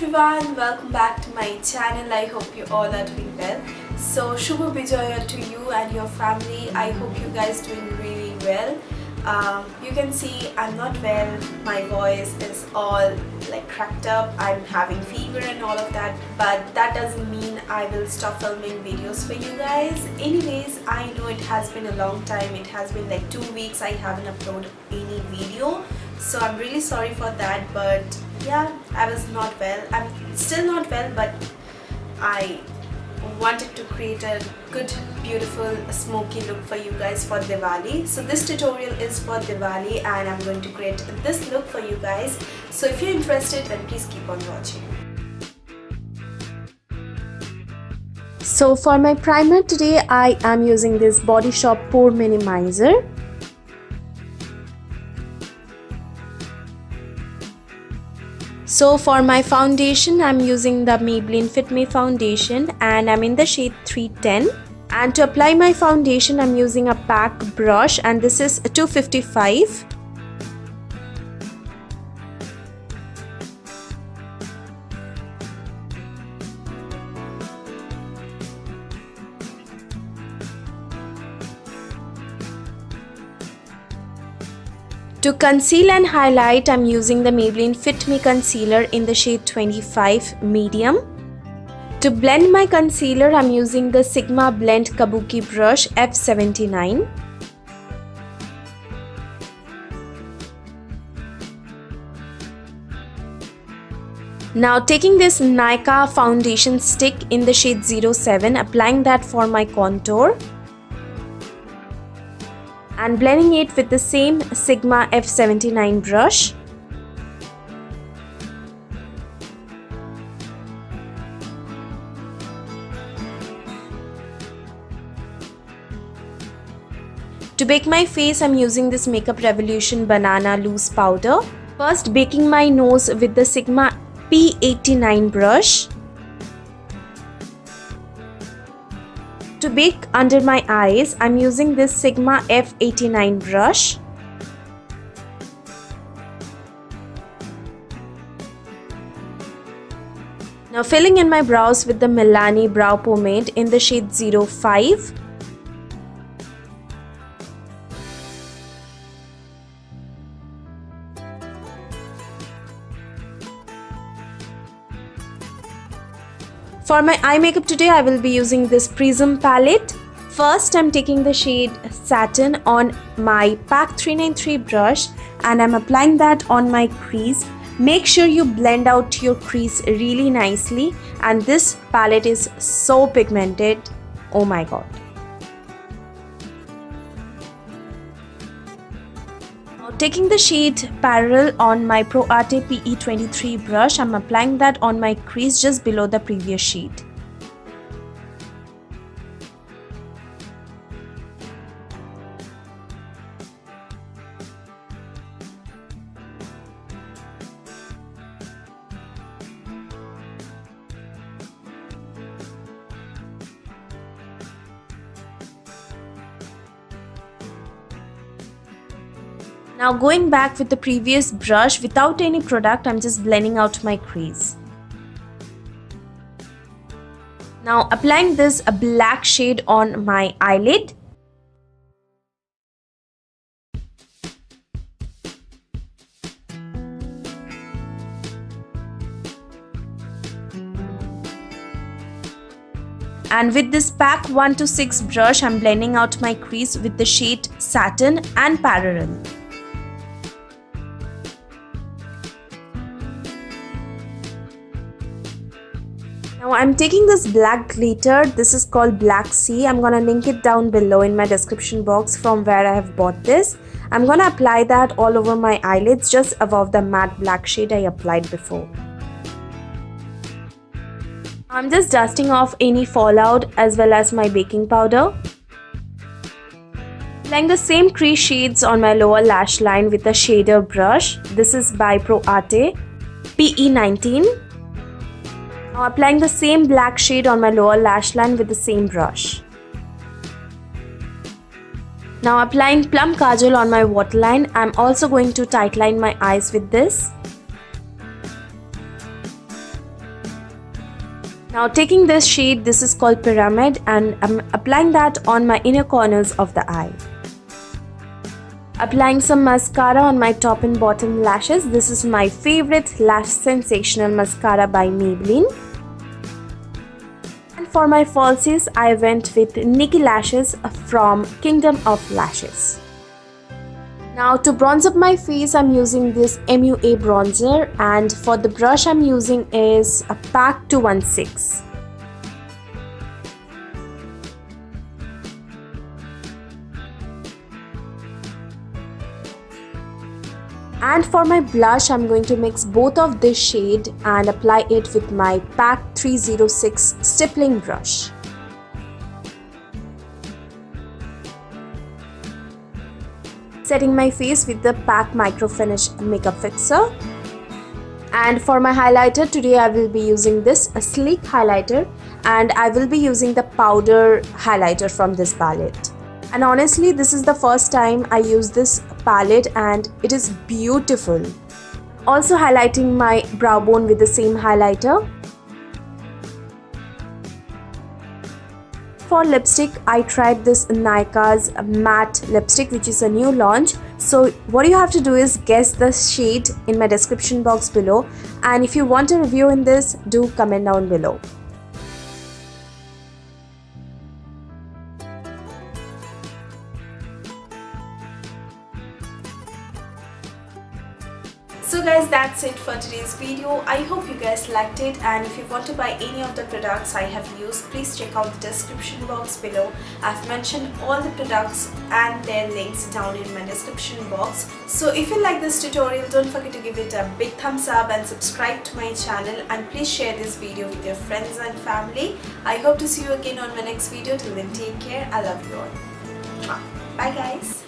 everyone, welcome back to my channel. I hope you all are doing well. So Shubha Bijaya to you and your family. I hope you guys doing really well. You can see I'm not well. My voice is all like cracked up. I'm having fever and all of that, but that doesn't mean I will stop filming videos for you guys. Anyways, I know it has been a long time. It has been like 2 weeks I haven't uploaded any video, so I'm really sorry for that. But yeah, I was not well. I'm still not well, but I wanted to create a good, beautiful, smoky look for you guys for Diwali. So this tutorial is for Diwali and I'm going to create this look for you guys. So if you're interested, then please keep on watching. So for my primer today, I am using this Body Shop Pore Minimizer. So for my foundation, I'm using the Maybelline Fit Me foundation and I'm in the shade 310. And to apply my foundation, I'm using a pack brush and this is 255. To conceal and highlight, I'm using the Maybelline Fit Me concealer in the shade 25 medium. To blend my concealer, I'm using the Sigma Blend Kabuki brush F79. Now taking this NYKAA foundation stick in the shade 07, applying that for my contour. And blending it with the same Sigma F79 brush. To bake my face, I'm using this Makeup Revolution Banana Loose Powder. First, baking my nose with the Sigma P89 brush. To bake under my eyes, I'm using this Sigma F89 brush. Now filling in my brows with the MILANI brow pomade in the shade 05. For my eye makeup today, I will be using this PRISM palette. First, I'm taking the shade Satin on my PAC 393 brush and I'm applying that on my crease. Make sure you blend out your crease really nicely, and this palette is so pigmented. Oh my god. Taking the shade Parallel on my Pro Arte PE23 brush, I'm applying that on my crease just below the previous shade. Now going back with the previous brush without any product, I'm just blending out my crease. Now applying this black shade on my eyelid. And with this PAC 126 brush, I'm blending out my crease with the shade Satin and Parallel. Now I'm taking this black glitter. This is called Black Sea. I'm gonna link it down below in my description box from where I have bought this. I'm gonna apply that all over my eyelids just above the matte black shade I applied before. I'm just dusting off any fallout as well as my baking powder. Applying the same crease shades on my lower lash line with a shader brush. This is by Pro Arte PE19. Now applying the same black shade on my lower lash line with the same brush. Now applying Plum Kajal on my waterline, I'm also going to tightline my eyes with this. Now taking this shade, this is called Pyramid, and I'm applying that on my inner corners of the eye. Applying some mascara on my top and bottom lashes. This is my favorite Lash Sensational mascara by Maybelline. And for my falsies, I went with NIKKIE lashes from Kingdom of Lashes. Now to bronze up my face, I'm using this MUA bronzer, and for the brush I'm using is a PAC 216. And for my blush, I'm going to mix both of this shade and apply it with my PAC 306 stippling brush. Setting my face with the PAC Micro Finish Makeup Fixer. And for my highlighter, today I will be using this sleek highlighter, and I will be using the powder highlighter from this palette. And honestly, this is the first time I use this palette and it is beautiful. Also highlighting my brow bone with the same highlighter. For lipstick, I tried this NYKAA's matte lipstick, which is a new launch. So what you have to do is guess the shade in my description box below, and if you want a review in this, do comment down below. So guys, that's it for today's video. I hope you guys liked it, and if you want to buy any of the products I have used, please check out the description box below. I've mentioned all the products and their links down in my description box. So if you like this tutorial, don't forget to give it a big thumbs up and subscribe to my channel, and please share this video with your friends and family. I hope to see you again on my next video. Till then, take care. I love you all. Bye guys.